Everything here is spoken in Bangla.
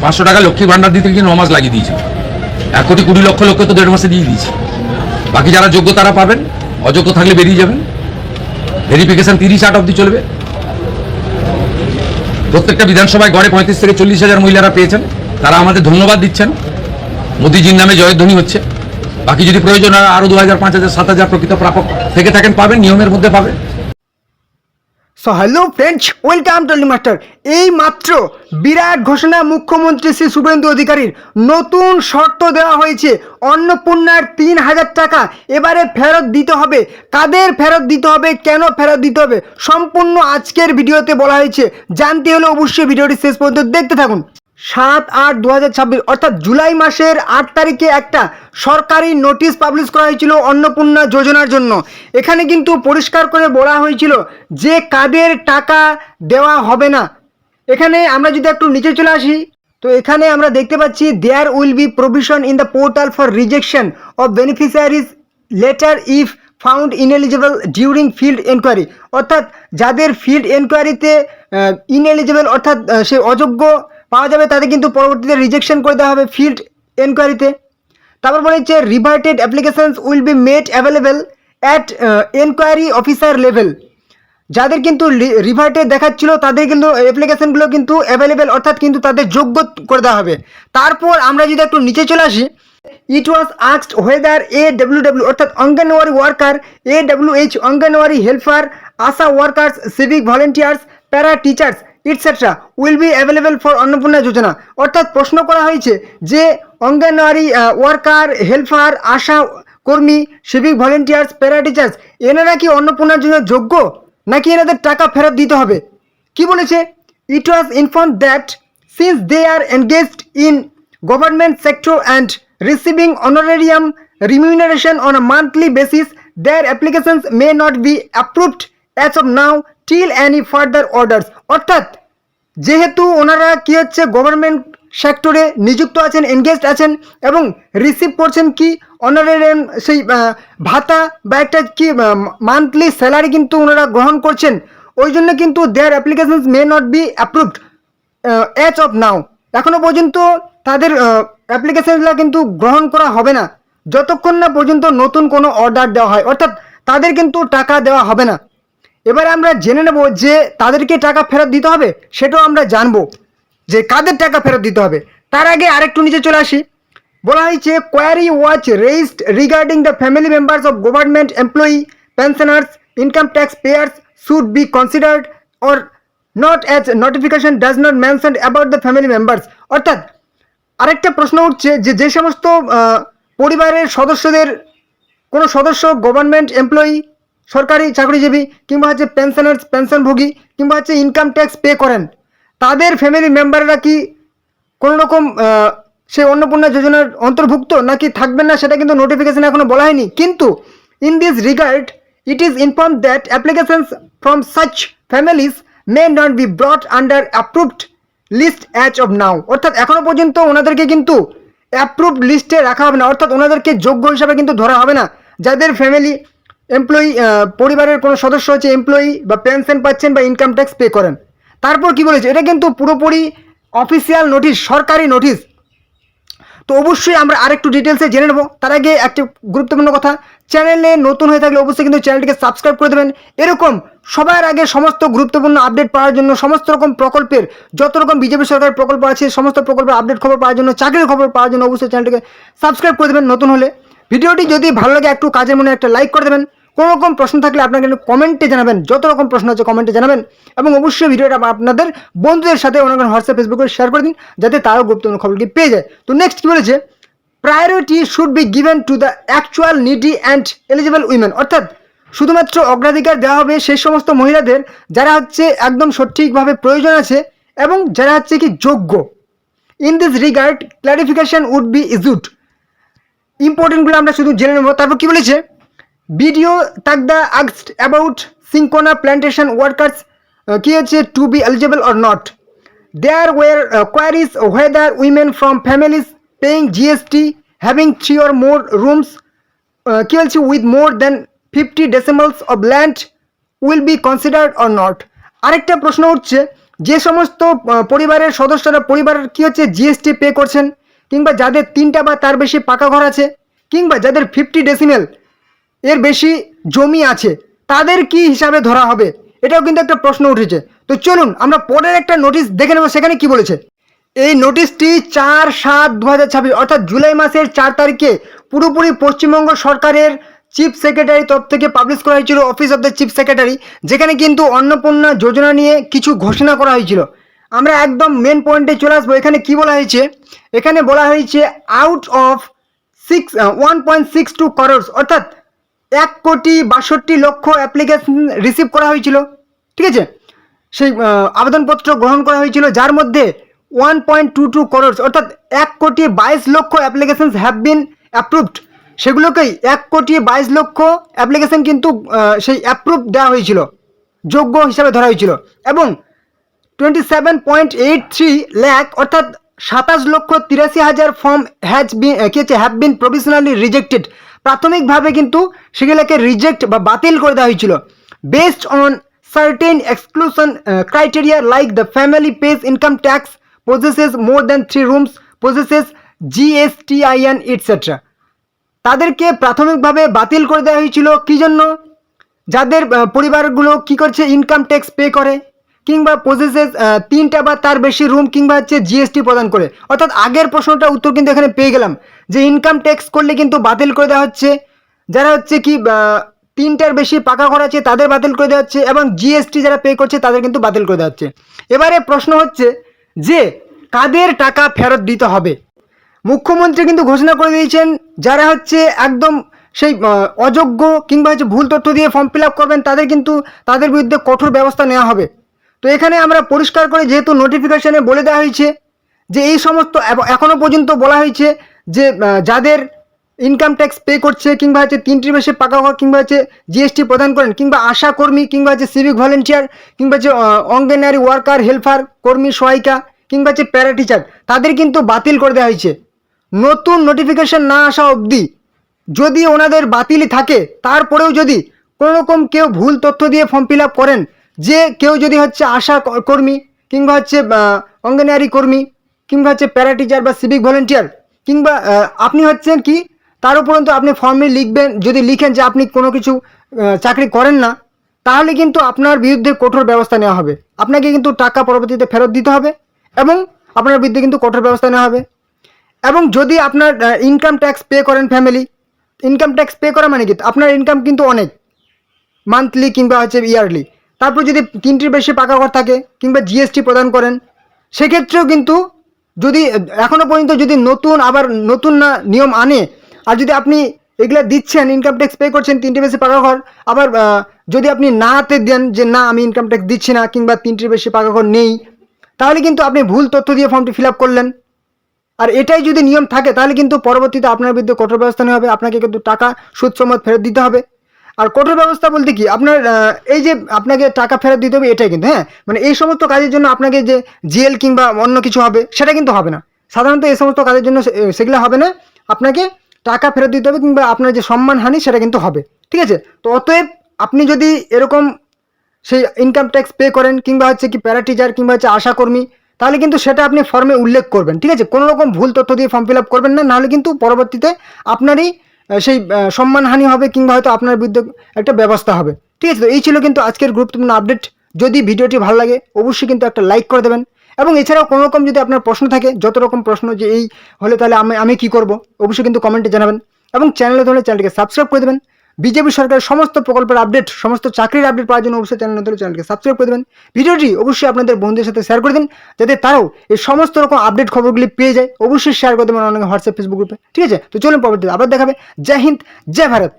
500 টাকা লক্ষ্মী ভান্ডার দিতে গিয়ে 9 মাস লাগিয়ে দিয়েছে। 1,20,00,000 লোককে তো 1.5 মাসে দিয়ে দিয়েছে। বাকি যারা যোগ্য তারা পাবেন, অযোগ্য থাকলে বেরিয়ে যাবেন। ভেরিফিকেশন 30-8 অবধি চলবে। প্রত্যেকটা বিধানসভায় গড়ে 35 থেকে 40,000 মহিলারা পেয়েছেন, তারা আমাদের ধন্যবাদ দিচ্ছেন। মোদিজির নামে জয়ধ্বনি হচ্ছে। বাকি যদি প্রয়োজন হয় আরও 2,000, 5,000, 7,000 প্রকৃত প্রাপক থেকে থাকেন পাবেন, নিয়মের মধ্যে পাবেন। So hello friends, welcome to master. এই মাত্র বিরাট ঘোষণা মুখ্যমন্ত্রী শ্রী শুভেন্দু অধিকারীর। নতুন শর্ত দেওয়া হয়েছে, অন্নপূর্ণার 3,000 টাকা এবারে ফেরত দিতে হবে। কাদের ফেরত দিতে হবে, কেন ফেরত দিতে হবে, সম্পূর্ণ আজকের ভিডিওতে বলা হয়েছে। জানতে হলে অবশ্যই ভিডিওটি শেষ পর্যন্ত দেখতে থাকুন। 7/8/2026 অর্থাৎ জুলাই মাসের 8 তারিখে একটা সরকারি নোটিশ পাবলিশ করা হয়েছিল অন্নপূর্ণা যোজনার জন্য। এখানে কিন্তু পরিষ্কার করে বলা হয়েছিল যে কাদের টাকা দেওয়া হবে না। এখানে আমরা যদি একটু নিচে চলে আসি, তো এখানে আমরা দেখতে পাচ্ছি there will be provision in the portal for rejection of beneficiaries later if found ineligible during field enquiry. অর্থাৎ যাদের ফিল্ড এনকোয়ারিতে ইনএলিজিবল অর্থাৎ সে অযোগ্য পাওয়া যাবে, তাদের কিন্তু পরবর্তীতে রিজেকশন করে দেওয়া হবে ফিল্ড এনকোয়ারিতে। তারপর বলেছে reverted applications will be made available at enquiry officer level. যাদের কিন্তু রিভার্টেড দেখাচ্ছিল তাদের কিন্তু অ্যাপ্লিকেশনগুলো কিন্তু অ্যাভেলেবেল অর্থাৎ কিন্তু তাদের যোগ্য করে দেওয়া হবে। তারপর আমরা যদি একটু নিচে চলে আসি, it was asked whether AWW অর্থাৎ anganwadi worker, AWH anganwadi helper, ASHA workers, civic volunteers, para teachers etcetera will be available for Annapurna Yojana. অর্থাৎ প্রশ্ন করা হয়েছে যে অঙ্গনওয়াড়ি ওয়ার্কার, হেল্পার, আশা কর্মী, সিভিক ভলেন্টিয়ার্স, প্যারা টিচার্স এনারা কি অন্নপূর্ণার জন্য যোগ্য, নাকি এনাদের টাকা ফেরত দিতে হবে? কি বলেছে? It was inform that since they are engaged in government sector and receiving honorarium remuneration on a monthly basis their applications may not be approved as of now till any further orders. অর্থাৎ যেহেতু ওনারা কি হচ্ছে গভর্নমেন্ট সেক্টরে নিযুক্ত আছেন, এনগেজড আছেন এবং রিসিভ করছেন কি অনারেরিয়াম, সেই ভাতা বা একটা কি মান্থলি স্যালারি কিন্তু ওনারা গ্রহণ করছেন, ওই জন্য কিন্তু their applications may not be approved as of now. এখনও পর্যন্ত তাদের অ্যাপ্লিকেশনগুলো কিন্তু গ্রহণ করা হবে না যতক্ষণ না পর্যন্ত নতুন কোনো অর্ডার দেওয়া হয়, অর্থাৎ তাদের কিন্তু টাকা দেওয়া হবে না। এবার আমরা জেনে নেব যে তাদেরকে টাকা ফেরত দিতে হবে, সেটাও আমরা জানবো যে কাদের টাকা ফেরত দিতে হবে। তার আগে আরেকটু নিচে চলে আসি, বলা হয়েছে query was raised regarding the family members of government employee, pensioners, income tax payers should be considered or not as notification does not mention about the family members. অর্থাৎ আরেকটা প্রশ্ন উঠছে যে সমস্ত পরিবারের সদস্যদের কোনো সদস্য গভর্নমেন্ট এমপ্লয়ি, সরকারি চাকরিজীবী, কিংবা হচ্ছে পেনশনার্স, পেনশনভোগী, কিংবা হচ্ছে ইনকাম ট্যাক্স পে করেন, তাদের ফ্যামিলি মেম্বাররা কি কোনো রকম সেই অন্নপূর্ণা যোজনার অন্তর্ভুক্ত নাকি থাকবেন না, সেটা কিন্তু নোটিফিকেশন এখনও বলা হয়নি। কিন্তু in this regard it is inform that applications from such families may not be brought under approved list as of now. অর্থাৎ এখনও পর্যন্ত ওনাদেরকে কিন্তু অ্যাপ্রুভড লিস্টে রাখা হবে না, অর্থাৎ ওনাদেরকে যোগ্য হিসাবে কিন্তু ধরা হবে না। যাদের ফ্যামিলি এমপ্লয়ি, পরিবারের কোনো সদস্য হচ্ছে এমপ্লয়ি বা পেনশন পাচ্ছেন বা ইনকাম ট্যাক্স পে করেন। তারপর কি বলেছে, এটা কিন্তু পুরোপুরি অফিসিয়াল নোটিশ, সরকারি নোটিশ। তো অবশ্যই আমরা আরেকটু ডিটেলসে জেনে নেব। তার আগে একটা গুরুত্বপূর্ণ কথা, চ্যানেলে নতুন হয়ে থাকলে অবশ্যই কিন্তু চ্যানেলটিকে সাবস্ক্রাইব করে দেবেন। এরকম সবার আগে সমস্ত গুরুত্বপূর্ণ আপডেট পাওয়ার জন্য, সমস্ত রকম প্রকল্পের, যত রকম বিজেপি সরকারের প্রকল্প আছে সমস্ত প্রকল্পের আপডেট খবর পাওয়ার জন্য, চাকরির খবর পাওয়ার জন্য অবশ্যই চ্যানেলটিকে সাবস্ক্রাইব করে দেবেন নতুন হলে। ভিডিওটি যদি ভালো লাগে একটু কাজের মনে একটা লাইক করে দেবেন। কোনো রকম প্রশ্ন থাকলে আপনারা কিন্তু কমেন্টে জানাবেন, যত রকম প্রশ্ন আছে কমেন্টে জানাবেন। এবং অবশ্যই ভিডিওটা আপনাদের বন্ধুদের সাথে অনেক হোয়াটসঅ্যাপ, ফেসবুকে শেয়ার করে দিন, যাতে তারাও গুরুত্বপূর্ণ খবরটি পেয়ে যায়। তো নেক্সট কী বলেছে, priority should be given to the actual needy and eligible women. অর্থাৎ শুধুমাত্র অগ্রাধিকার দেওয়া হবে সেই সমস্ত মহিলাদের যারা হচ্ছে একদম সঠিকভাবে প্রয়োজন আছে এবং যারা হচ্ছে কি যোগ্য। In this regard clarification would be issued. ইম্পর্টেন্টগুলো আমরা শুধু জেনে নেব। তারপর কী বলেছে, BDO Takdah asked about cinchona plantation workers কি হচ্ছে to be eligible or not. There were queries whether women from families paying GST having 3 or more rooms কি বলছে with more than 50 decimals of land will be considered or not. আরেকটা প্রশ্ন উঠছে যে সমস্ত পরিবারের সদস্যরা পরিবারের কি হচ্ছে জিএসটি পে করছেন, কিংবা যাদের 3টা বা তার বেশি পাকা ঘর আছে, কিংবা যাদের 50 ডেসিমেল এর বেশি জমি আছে, তাদের কি হিসাবে ধরা হবে, এটাও কিন্তু একটা প্রশ্ন উঠেছে। তো চলুন আমরা পরের একটা নোটিশ দেখে নেব সেখানে কি বলেছে। এই নোটিশটি 4/7/2026 অর্থাৎ জুলাই মাসের 4 তারিখে পুরোপুরি পশ্চিমবঙ্গ সরকারের চিফ সেক্রেটারি তরফ থেকে পাবলিশ করা হয়েছিল, office of the chief secretary, যেখানে কিন্তু অন্নপূর্ণা যোজনা নিয়ে কিছু ঘোষণা করা হয়েছিল। আমরা একদম মেন পয়েন্টে চলে আসবো। এখানে কি বলা হয়েছে, এখানে বলা হয়েছে আউট অফ 1.62 crores অর্থাৎ 1,62,00,000 অ্যাপ্লিকেশন রিসিভ করা হয়েছিল, ঠিক আছে, সেই আবেদনপত্র গ্রহণ করা হয়েছিল, যার মধ্যে 1.22 crores অর্থাৎ 1,22,00,000 অ্যাপ্লিকেশন হ্যাভ বিন অ্যাপ্রুভড, সেগুলোকেই 1,22,00,000 অ্যাপ্লিকেশন কিন্তু সেই অ্যাপ্রুভ দেওয়া হয়েছিল, যোগ্য হিসাবে ধরা হয়েছিল। এবং 27.83 লাখ অর্থাৎ 27,83,000 form have been provisionally rejected, প্রাথমিকভাবে কিন্তু সেগুলোকে রিজেক্ট বা বাতিল করে দেওয়া হয়েছিল, based on certain exclusion criteria like the family pays income tax, possesses more than 3 rooms, possesses GSTIN etc. তাদেরকে প্রাথমিকভাবে বাতিল করে দেওয়া হয়েছিল কি জন্য, যাদের পরিবারগুলো কি করছে ইনকাম ট্যাক্স পে করে, কিংবা পজেসেস 3টা বা তার বেশি রুম, কিংবা হচ্ছে জিএসটি প্রদান করে। অর্থাৎ আগের প্রশ্নটা উত্তর কিন্তু এখানে পেয়ে গেলাম যে ইনকাম ট্যাক্স করলে কিন্তু বাতিল করে দেওয়া হচ্ছে, যারা হচ্ছে কি 3টার বেশি পাকা ঘর আছে তাদের বাতিল করে দেওয়া হচ্ছে, এবং জিএসটি যারা পে করছে তাদের কিন্তু বাতিল করে দেওয়া হচ্ছে। এবারে প্রশ্ন হচ্ছে যে কাদের টাকা ফেরত দিতে হবে। মুখ্যমন্ত্রী কিন্তু ঘোষণা করে দিয়েছেন যারা হচ্ছে একদম সেই অযোগ্য কিংবা হচ্ছে ভুল তথ্য দিয়ে ফর্ম ফিল আপ করবেন তাদের বিরুদ্ধে কঠোর ব্যবস্থা নেওয়া হবে। তো এখানে আমরা পরিষ্কার করে যেহেতু নোটিফিকেশনে বলে দেওয়া হয়েছে যে এই সমস্ত এখনও পর্যন্ত বলা হয়েছে যে যাদের ইনকাম ট্যাক্স পে করছে, কিংবা হচ্ছে 3টির বেশি পাকা ঘর, কিংবা হচ্ছে জিএসটি প্রদান করেন, কিংবা আশা কর্মী, কিংবা হচ্ছে সিভিক ভলেন্টিয়ার, কিংবা হচ্ছে অঙ্গনওয়াড়ি ওয়ার্কার, হেল্পার, কর্মী সহায়িকা, কিংবা হচ্ছে প্যারা টিচার, তাদের কিন্তু বাতিল করে দেওয়া হয়েছে। নতুন নোটিফিকেশন না আসা অবধি যদি ওনাদের বাতিলই থাকে, তারপরেও যদি কোনো রকম কেউ ভুল তথ্য দিয়ে ফর্ম ফিল আপ করেন, যে কেউ যদি হচ্ছে আশা কর্মী, কিংবা হচ্ছে অঙ্গনওয়াড়ি কর্মী, কিংবা হচ্ছে প্যারা টিচার বা সিভিক ভলেন্টিয়ার, কিংবা আপনি হচ্ছেন কি তার উপরন্তু আপনি ফর্মে লিখবেন, যদি লিখেন যে আপনি কোনো কিছু চাকরি করেন না, তাহলে কিন্তু আপনার বিরুদ্ধে কঠোর ব্যবস্থা নেওয়া হবে, আপনাকে কিন্তু টাকা পরবর্তীতে ফেরত দিতে হবে, এবং আপনার বিরুদ্ধে কিন্তু কঠোর ব্যবস্থা নেওয়া হবে। এবং যদি আপনার ইনকাম ট্যাক্স পে করেন ফ্যামিলি, ইনকাম ট্যাক্স পে করা মানে কি আপনার ইনকাম কিন্তু অনেক, মান্থলি কিংবা হচ্ছে ইয়ারলি, তারপর যদি 3টির বেশি পাকা ঘর থাকে, কিংবা জিএসটি প্রদান করেন, সেক্ষেত্রেও কিন্তু যদি এখনও পর্যন্ত যদি নতুন না নিয়ম আনে, আর যদি আপনি এগুলো দিচ্ছেন ইনকাম ট্যাক্স পে করছেন 3টির বেশি পাকা ঘর, আবার যদি আপনি নাতে দেন যে না আমি ইনকাম ট্যাক্স দিচ্ছি না, কিংবা 3টির বেশি পাকা ঘর নেই, তাহলে কিন্তু আপনি ভুল তথ্য দিয়ে ফর্মটি ফিল আপ করলেন। আর এটাই যদি নিয়ম থাকে তাহলে কিন্তু পরবর্তীতে আপনার বিরুদ্ধে কঠোর ব্যবস্থা নেওয়া হবে, আপনাকে কিন্তু টাকা সুদ সমেত ফেরত দিতে হবে। আর কঠোর ব্যবস্থা বলতে কি আপনার এই যে আপনাকে টাকা ফেরত দিতে হবে এটাই কিন্তু, হ্যাঁ, মানে এই সমস্ত কাজের জন্য আপনাকে যে জেল কিংবা অন্য কিছু হবে সেটা কিন্তু হবে না, সাধারণত এই সমস্ত কাজের জন্য সেগুলো হবে না, আপনাকে টাকা ফেরত দিতে হবে, কিংবা আপনার যে সম্মানহানি সেটা কিন্তু হবে, ঠিক আছে। তো অতএব আপনি যদি এরকম সেই ইনকাম ট্যাক্স পে করেন, কিংবা হচ্ছে কি প্যারা টিচার, কিংবা হচ্ছে আশাকর্মী, তাহলে কিন্তু সেটা আপনি ফর্মে উল্লেখ করবেন, ঠিক আছে, কোনো রকম ভুল তথ্য দিয়ে ফর্ম ফিল আপ করবেন না, নাহলে কিন্তু পরবর্তীতে আপনারই সেই সম্মানহানি হবে, কিংবা হয়তো আপনার বিরুদ্ধে একটা ব্যবস্থা হবে, ঠিক আছে। তো এই ছিল কিন্তু আজকের গুরুত্বপূর্ণ আপডেট। যদি ভিডিওটি ভালো লাগে অবশ্যই কিন্তু একটা লাইক করে দেবেন, এবং এছাড়াও কোনো রকম যদি আপনার প্রশ্ন থাকে, যত রকম প্রশ্ন যে এই হলে তাহলে আমি কী করব, অবশ্যই কিন্তু কমেন্টে জানাবেন, এবং চ্যানেলে ধরলে চ্যানেলটিকে সাবস্ক্রাইব করে দেবেন। বিজেপি সরকারের সমস্ত প্রকল্পের আপডেট, সমস্ত চাকরির আপডেট পাওয়ার জন্য অবশ্যই চ্যানেলকে সাবস্ক্রাইব করে দেবেন। ভিডিওটি অবশ্যই আপনাদের বন্ধুদের সাথে শেয়ার করে দিন, যাতে তারাও এই সমস্ত রকম আপডেট খবরগুলি পেয়ে যায়। অবশ্যই শেয়ার করে দেবেন অনেক হোয়াটসঅ্যাপ ফেসবুক গ্রুপে, ঠিক আছে। তো চলুন পরবর্তীতে আবার দেখাবে। জয় হিন্দ, জয় ভারত।